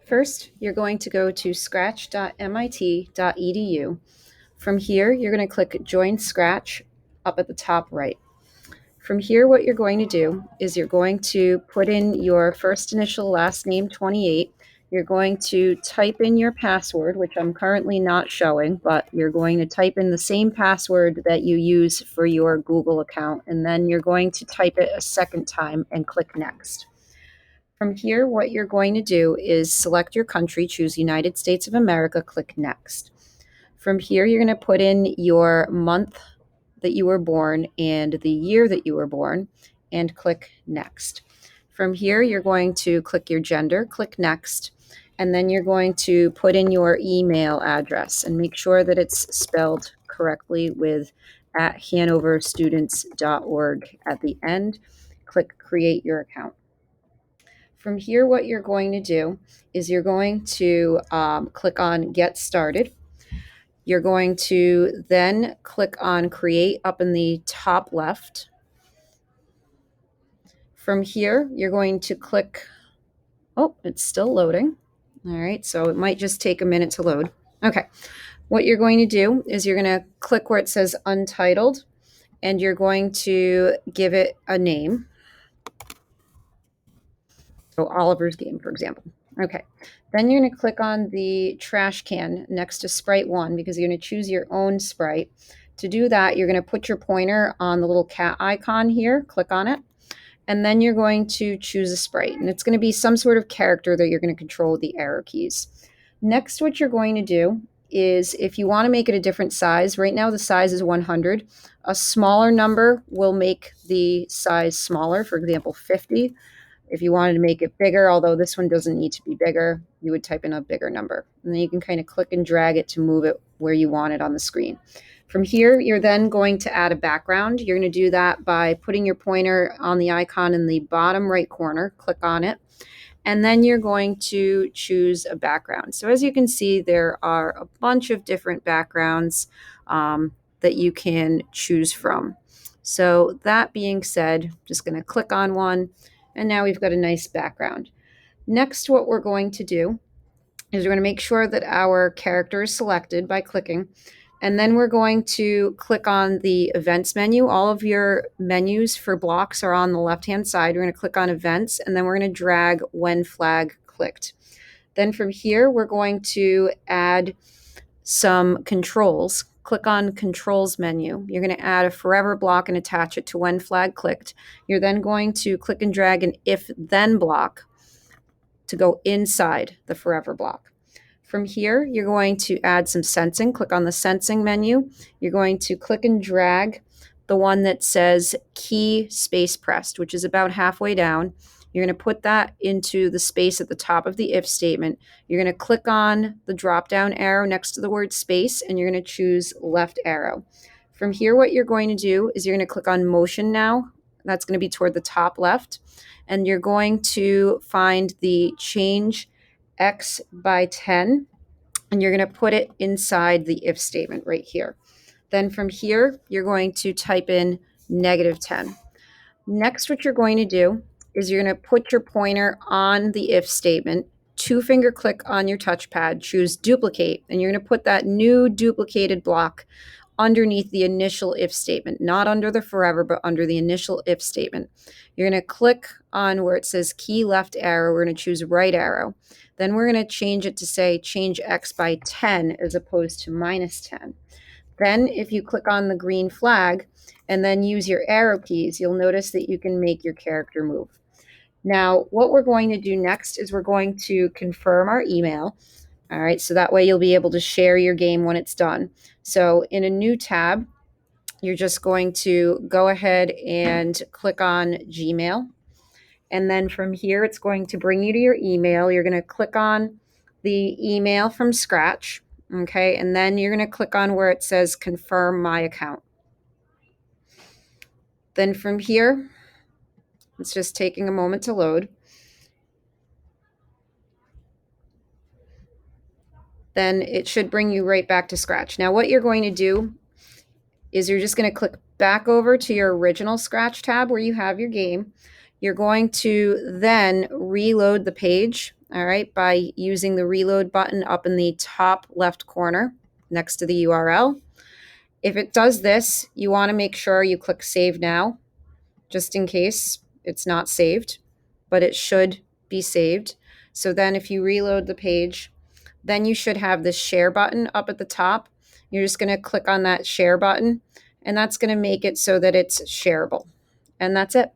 First, you're going to go to scratch.mit.edu. From here, you're going to click Join Scratch up at the top right. From here, what you're going to do is you're going to put in your first initial last name 28. You're going to type in your password, which I'm currently not showing, but you're going to type in the same password that you use for your Google account, and then you're going to type it a second time and click Next. From here, what you're going to do is select your country, choose United States of America, click Next. From here, you're going to put in your month that you were born and the year that you were born and click Next. From here, you're going to click your gender, click Next, and then you're going to put in your email address and make sure that it's spelled correctly with @hanoverstudents.org at the end. Click Create Your Account. From here, what you're going to do is you're going to click on Get Started. You're going to then click on Create up in the top left. From here, you're going to click, oh, it's still loading. All right, so it might just take a minute to load. Okay, what you're going to do is you're going to click where it says Untitled, and you're going to give it a name. So Oliver's Game, for example. Okay, then you're going to click on the trash can next to Sprite 1 because you're going to choose your own sprite. To do that, you're going to put your pointer on the little cat icon here, click on it, and then you're going to choose a sprite. And it's going to be some sort of character that you're going to control with the arrow keys. Next, what you're going to do is if you want to make it a different size, right now the size is 100. A smaller number will make the size smaller, for example, 50. If you wanted to make it bigger, although this one doesn't need to be bigger, you would type in a bigger number. And then you can kind of click and drag it to move it where you want it on the screen. From here, you're then going to add a background. You're going to do that by putting your pointer on the icon in the bottom right corner, click on it, and then you're going to choose a background. So as you can see, there are a bunch of different backgrounds that you can choose from. So that being said, I'm just going to click on one, and now we've got a nice background. Next, what we're going to do is we're going to make sure that our character is selected by clicking, and then we're going to click on the events menu. All of your menus for blocks are on the left-hand side. We're going to click on events, and then we're going to drag when flag clicked. Then from here, we're going to add some controls. Click on controls menu. You're going to add a forever block and attach it to when flag clicked. You're then going to click and drag an if then block to go inside the forever block. From here, you're going to add some sensing. Click on the sensing menu. You're going to click and drag the one that says key space pressed, which is about halfway down. You're going to put that into the space at the top of the if statement. You're going to click on the drop down arrow next to the word space, and you're going to choose left arrow. From here, what you're going to do is you're going to click on motion now. That's going to be toward the top left. And you're going to find the change x by 10, and you're going to put it inside the if statement right here. Then from here, you're going to type in -10. Next, what you're going to do is you're going to put your pointer on the if statement, two-finger click on your touchpad, choose duplicate, and you're going to put that new duplicated block underneath the initial if statement, not under the forever, but under the initial if statement. You're going to click on where it says key left arrow. We're going to choose right arrow. Then we're going to change it to say change x by 10 as opposed to -10. Then if you click on the green flag and then use your arrow keys, you'll notice that you can make your character move. Now, what we're going to do next is we're going to confirm our email. All right, so that way you'll be able to share your game when it's done. So in a new tab, you're just going to go ahead and click on Gmail. And then from here, it's going to bring you to your email. You're going to click on the email from scratch. Okay, and then you're going to click on where it says confirm my account. Then from here, it's just taking a moment to load. Then it should bring you right back to scratch. Now what you're going to do is you're just going to click back over to your original scratch tab where you have your game. You're going to then reload the page, all right, by using the reload button up in the top left corner next to the URL. If it does this, you want to make sure you click Save Now, just in case it's not saved, but it should be saved. So then if you reload the page, then you should have this share button up at the top. You're just going to click on that share button, and that's going to make it so that it's shareable. And that's it.